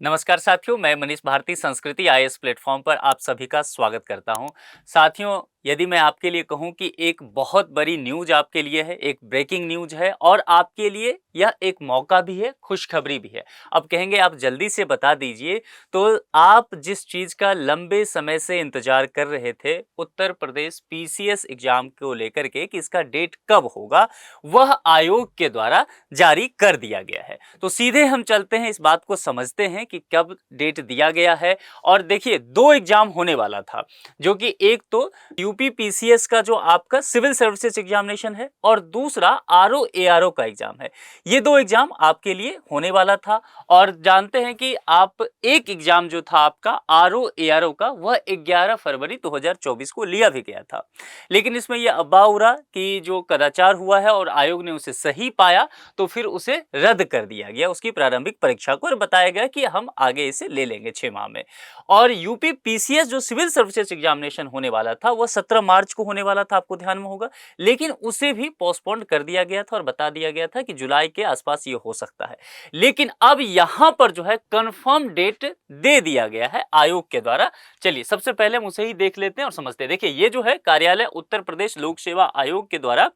नमस्कार साथियों, मैं मनीष भारती संस्कृति आईएएस प्लेटफॉर्म पर आप सभी का स्वागत करता हूं। साथियों, यदि मैं आपके लिए कहूं कि एक बहुत बड़ी न्यूज़ आपके लिए है, एक ब्रेकिंग न्यूज़ है और आपके लिए यह एक मौका भी है, खुशखबरी भी है। अब कहेंगे आप जल्दी से बता दीजिए, तो आप जिस चीज़ का लंबे समय से इंतजार कर रहे थे, उत्तर प्रदेश पीसीएस एग्जाम को लेकर के कि इसका डेट कब होगा, वह आयोग के द्वारा जारी कर दिया गया है। तो सीधे हम चलते हैं, इस बात को समझते हैं कि कब डेट दिया गया है। और देखिए, दो एग्जाम होने वाला था, जो कि एक तो यूपी पीसीएस का जो आपका सिविल सर्विसेज एग्जामिनेशन है और दूसरा आरओ एआरओ का एग्जाम है। ये दो एग्जाम आपके लिए होने वाला था और जानते हैं कि आप एक एग्जाम जो था आपका आरओ एआरओ का, वह 11 फरवरी 2024 को लिया भी गया था। लेकिन इसमें यह अब्बा उड़ा कि जो कदाचार हुआ है और आयोग ने उसे सही पाया, तो फिर उसे रद्द कर दिया गया उसकी प्रारंभिक परीक्षा को, और बताया गया कि हम आगे इसे ले लेंगे 6 माह में। और यूपी पीसीएस जो सिविल सर्विसेज एग्जामिनेशन होने वाला था, वह 17 मार्च को होने वाला था, आपको ध्यान में होगा, लेकिन उसे भी पोस्टपोन कर दिया गया था और बता दिया गया था कि जुलाई के आसपास ये हो सकता है। लेकिन अब यहां पर जो है कंफर्म डेट दे दिया गया है आयोग के द्वारा। चलिए सबसे पहले हम उसे ही देख लेते हैं और समझते हैं। देखिए, ये जो है कार्यालय उत्तर प्रदेश लोक सेवा आयोग के द्वारा,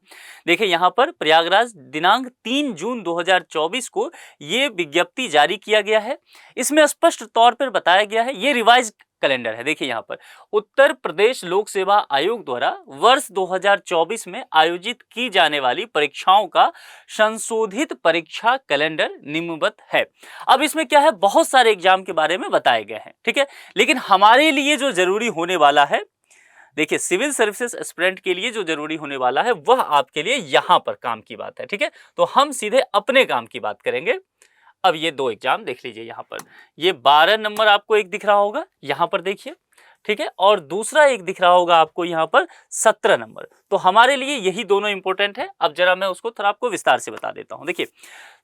देखिए यहाँ पर प्रयागराज दिनांक 3 जून 2024 को ये विज्ञप्ति जारी किया गया है। इसमें स्पष्ट तौर पर बताया गया है, ये रिवाइज कैलेंडर है। देखिए यहाँ पर उत्तर प्रदेश लोक सेवा आयोग द्वारा वर्ष 2024 में आयोजित की जाने वाली परीक्षाओं का संशोधित परीक्षा कैलेंडर निम्नवत है। अब इसमें क्या है, बहुत सारे एग्जाम के बारे में बताए गए हैं, ठीक है। लेकिन हमारे लिए जो जरूरी होने वाला है, देखिए सिविल सर्विसेज एस्पिरेंट के लिए जो जरूरी होने वाला है, वह आपके लिए यहां पर काम की बात है, ठीक है। तो हम सीधे अपने काम की बात करेंगे। अब ये दो एग्जाम देख लीजिए, यहाँ पर ये 12 नंबर आपको एक दिख रहा होगा, यहाँ पर देखिए, ठीक है, और दूसरा एक दिख रहा होगा आपको यहाँ पर 17 नंबर। तो हमारे लिए यही दोनों इंपॉर्टेंट है। अब जरा मैं उसको थोड़ा आपको विस्तार से बता देता हूँ। देखिए,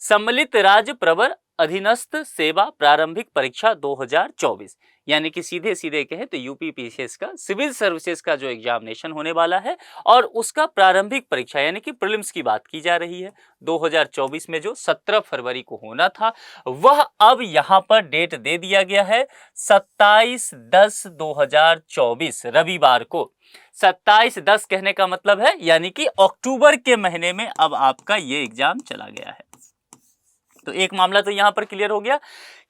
सम्मिलित राज्य प्रवर अधीनस्थ सेवा प्रारंभिक परीक्षा 2024, यानी कि सीधे सीधे कहें तो यूपी पीसीएस का सिविल सर्विसेज का जो एग्जामिनेशन होने वाला है और उसका प्रारंभिक परीक्षा यानी कि प्रीलिम्स की बात की जा रही है, 2024 में जो 17 फरवरी को होना था, वह अब यहां पर डेट दे दिया गया है 27/10/2024 रविवार को। 27/10 कहने का मतलब है यानी कि अक्टूबर के महीने में अब आपका ये एग्जाम चला गया है। तो एक मामला तो यहां पर क्लियर हो गया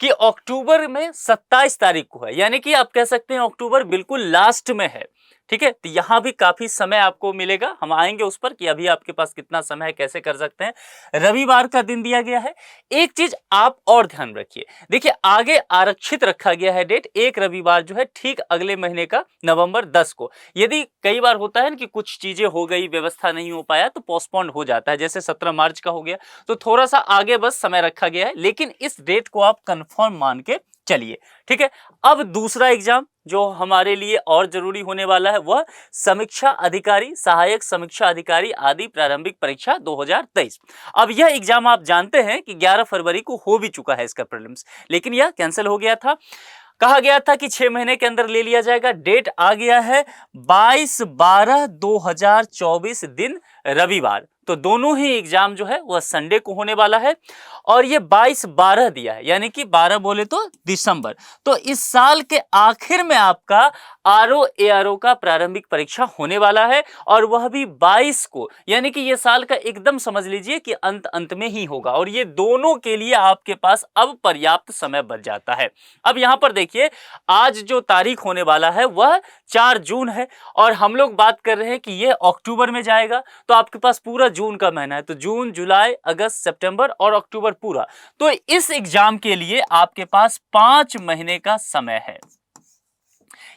कि अक्टूबर में 27 तारीख को है, यानी कि आप कह सकते हैं अक्टूबर बिल्कुल लास्ट में है, ठीक है। तो यहां भी काफी समय आपको मिलेगा, हम आएंगे उस पर कि अभी आपके पास कितना समय है, कैसे कर सकते हैं। रविवार का दिन दिया गया है। एक चीज आप और ध्यान रखिए, देखिए आगे आरक्षित रखा गया है डेट, एक रविवार जो है ठीक अगले महीने का नवंबर 10 को। यदि कई बार होता है ना कि कुछ चीजें हो गई, व्यवस्था नहीं हो पाया, तो पोस्टपोन हो जाता है, जैसे 17 मार्च का हो गया, तो थोड़ा सा आगे बस समय रखा गया है, लेकिन इस डेट को आप कंफर्म मान के चलिए, ठीक है। अब दूसरा एग्जाम जो हमारे लिए और जरूरी होने वाला है, वह समीक्षा अधिकारी, सहायक समीक्षा अधिकारी आदि प्रारंभिक परीक्षा 2023। अब यह एग्जाम आप जानते हैं कि 11 फरवरी को हो भी चुका है इसका प्रीलिम्स, लेकिन यह कैंसिल हो गया था। कहा गया था कि 6 महीने के अंदर ले लिया जाएगा। डेट आ गया है 22/12/2024 दिन रविवार। तो दोनों ही एग्जाम जो है वह संडे को होने वाला है और ये 22/12 दिया है, यानी कि 12 बोले तो दिसंबर। तो इस साल के आखिर में आपका आरओ एआरओ का प्रारंभिक परीक्षा होने वाला है और वह भी 22 को, यानी कि ये साल का एकदम समझ लीजिए कि अंत में ही होगा और ये दोनों के लिए आपके पास अब पर्याप्त समय बच जाता है। अब यहां पर देखिए, आज जो तारीख होने वाला है वह 4 जून है और हम लोग बात कर रहे हैं कि यह अक्टूबर में जाएगा, तो आपके पास पूरा जून का महीना है, तो जून, जुलाई, अगस्त, सितंबर और अक्टूबर पूरा। तो इस एग्जाम के लिए आपके पास 5 महीने का समय है,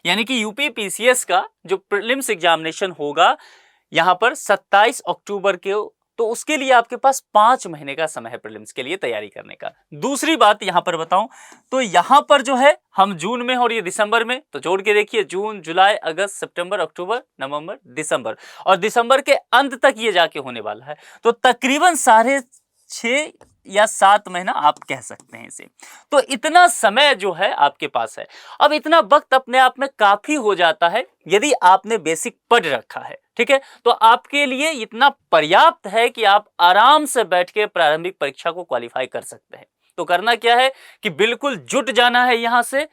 यानी कि यूपी पीसीएस का जो प्रीलिम्स एग्जामिनेशन होगा यहां पर 27 अक्टूबर के, तो उसके लिए आपके पास 5 महीने का समय है प्रीलिम्स के लिए तैयारी करने का। दूसरी बात यहां पर बताऊं तो यहां पर जो है हम जून में और ये दिसंबर में, तो जोड़ के देखिए, जून, जुलाई, अगस्त, सितंबर, अक्टूबर, नवंबर, दिसंबर, और दिसंबर के अंत तक ये जाके होने वाला है। तो तकरीबन 6.5 या 7 महीना आप कह सकते हैं इसे। तो इतना समय जो है आपके पास है। अब इतना वक्त अपने आप में काफी हो जाता है यदि आपने बेसिक पढ़ रखा है, ठीक है। तो आपके लिए इतना पर्याप्त है कि आप आराम से बैठ के प्रारंभिक परीक्षा को क्वालिफाई कर सकते हैं। तो करना क्या है कि बिल्कुल जुट जाना है, यहाँ से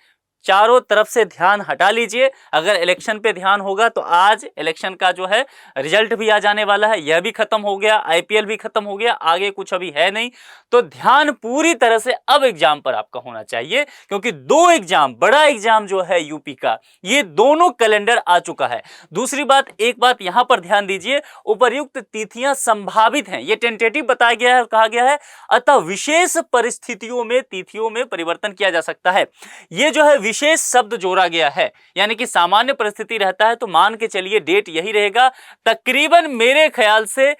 चारों तरफ से ध्यान हटा लीजिए। अगर इलेक्शन पे ध्यान होगा तो आज इलेक्शन का जो है रिजल्ट भी आ जाने वाला है, यह भी खत्म हो गया, आईपीएल भी खत्म हो गया, आगे कुछ अभी है नहीं। तो ध्यान पूरी तरह से अब एग्जाम पर आपका होना चाहिए, क्योंकि दो एग्जाम, बड़ा एग्जाम जो है यूपी का, ये दोनों कैलेंडर आ चुका है। दूसरी बात, एक बात यहां पर ध्यान दीजिए, उपर्युक्त तिथियां संभावित हैं, ये टेंटेटिव बताया गया है और कहा गया है, अतः विशेष परिस्थितियों में तिथियों में परिवर्तन किया जा सकता है। ये जो है विशेष शब्द जोड़ा गया है, यानी कि सामान्य परिस्थिति रहता है तो मान के चलिए डेट यही रहेगा। तकरीबन मेरे ख्याल से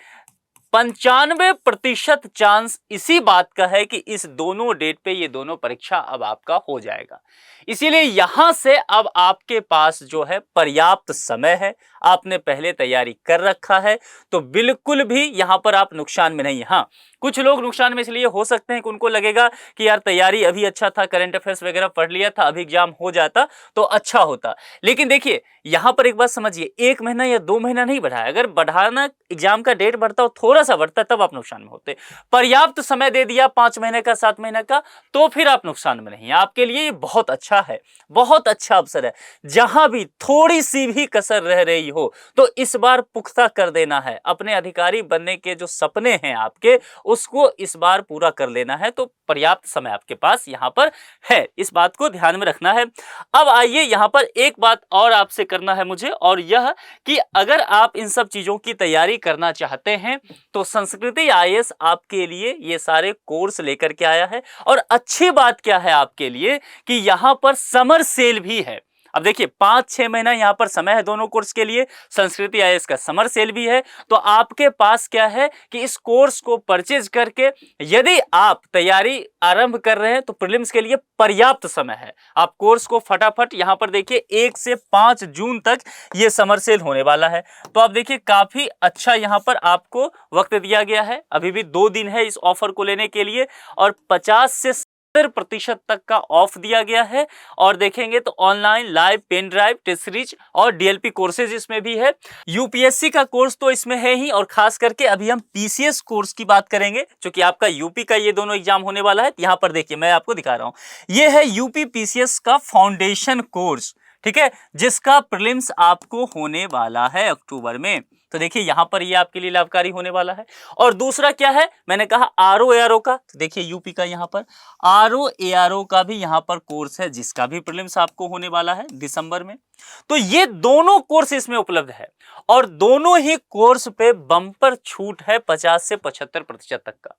95% चांस इसी बात का है कि इस दोनों डेट पे ये दोनों परीक्षा अब आपका हो जाएगा। इसीलिए यहां से अब आपके पास जो है पर्याप्त समय है, आपने पहले तैयारी कर रखा है, तो बिल्कुल भी यहां पर आप नुकसान में नहीं। हाँ, कुछ लोग नुकसान में इसलिए हो सकते हैं कि उनको लगेगा कि यार तैयारी अभी अच्छा था, करंट अफेयर्स वगैरह पढ़ लिया था, अभी एग्जाम हो जाता तो अच्छा होता। लेकिन देखिए यहां पर एक बात समझिए, 1 महीना या 2 महीना नहीं बढ़ा है, अगर बढ़ाना एग्जाम का डेट बढ़ता हो, थोड़ा सा बढ़ता, तब आप नुकसान में होते। पर्याप्त समय दे दिया 5 महीने का, 7 महीने का, तो फिर आप नुकसान में नहीं। आपके लिए ये बहुत अच्छा है, बहुत अच्छा अवसर है। जहां भी थोड़ी सी भी कसर रह रही हो तो इस बार पुख्ता कर देना है। अपने अधिकारी बनने के जो सपने हैं आपके, उसको इस बार पूरा कर लेना है। तो पर्याप्त समय आपके पास यहां पर है, इस बात को ध्यान में रखना है। अब आइए यहां पर एक बात और आपसे करना है मुझे, और यह कि अगर आप इन सब चीजों की तैयारी करना चाहते हैं तो संस्कृति आईएएस आपके लिए ये सारे कोर्स लेकर के आया है। और अच्छी बात क्या है आपके लिए कि यहां पर समर सेल भी है। अब देखिए 5-6 महीना यहां पर समय है दोनों कोर्स के लिए, संस्कृति आईएएस का समर सेल भी है। तो आपके पास क्या है कि इस कोर्स को परचेज करके यदि आप तैयारी आरंभ कर रहे हैं तो प्रीलिम्स के लिए पर्याप्त समय है। आप कोर्स को फटाफट, यहां पर देखिए 1 से 5 जून तक ये समर सेल होने वाला है। तो आप देखिए काफी अच्छा यहां पर आपको वक्त दिया गया है, अभी भी 2 दिन है इस ऑफर को लेने के लिए, और 50 से 70% तक का ऑफ दिया गया है। और देखेंगे तो online, live, pen drive, test series और डीएलपी कोर्सेज इसमें भी है। यूपीएससी का कोर्स तो इसमें है ही, और खास करके अभी हम पीसीएस कोर्स की बात करेंगे, क्योंकि आपका यूपी का ये दोनों एग्जाम होने वाला है। यहां पर देखिए मैं आपको दिखा रहा हूं, ये है यूपी पीसीएस का फाउंडेशन कोर्स, ठीक है, जिसका प्रीलिम्स आपको होने वाला है अक्टूबर में। तो देखिए यहां पर ये आपके लिए लाभकारी होने वाला है। और दूसरा क्या है, मैंने कहा आरओ एआरओ का, तो देखिए यूपी का यहां पर आरओ एआरओ का भी यहां पर कोर्स है, जिसका भी प्रीलिम्स आपको होने वाला है दिसंबर में। तो ये दोनों कोर्स इसमें उपलब्ध है, और दोनों ही कोर्स पे बम्पर छूट है 50 से 75% तक का।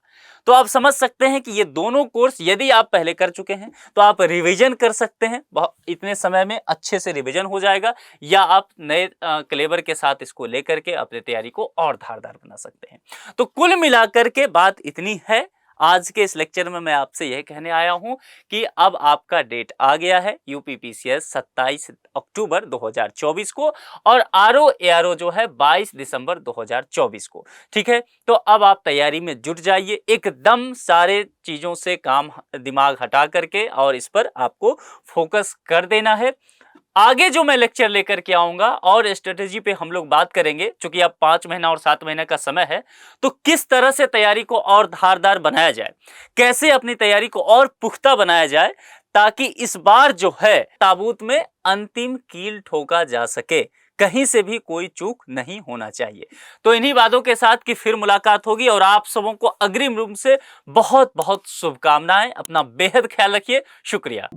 तो आप समझ सकते हैं कि ये दोनों कोर्स यदि आप पहले कर चुके हैं तो आप रिवीजन कर सकते हैं, इतने समय में अच्छे से रिवीजन हो जाएगा, या आप नए क्लेवर के साथ इसको लेकर के अपनी तैयारी को और धारदार बना सकते हैं। तो कुल मिलाकर के बात इतनी है। आज के इस लेक्चर में मैं आपसे यह कहने आया हूं कि अब आपका डेट आ गया है, यूपीपीसीएस 27 अक्टूबर 2024 को, और आरओ एआरओ जो है 22 दिसंबर 2024 को। ठीक है, तो अब आप तैयारी में जुट जाइए, एकदम सारे चीजों से काम दिमाग हटा करके, और इस पर आपको फोकस कर देना है। आगे जो मैं लेक्चर लेकर के आऊंगा और स्ट्रेटेजी पे हम लोग बात करेंगे, क्योंकि अब 5 महीना और 7 महीने का समय है, तो किस तरह से तैयारी को और धारदार बनाया जाए, कैसे अपनी तैयारी को और पुख्ता बनाया जाए, ताकि इस बार जो है ताबूत में अंतिम कील ठोका जा सके, कहीं से भी कोई चूक नहीं होना चाहिए। तो इन्हीं बातों के साथ कि फिर मुलाकात होगी, और आप सबों को अग्रिम रूप से बहुत बहुत शुभकामनाएं। अपना बेहद ख्याल रखिए। शुक्रिया।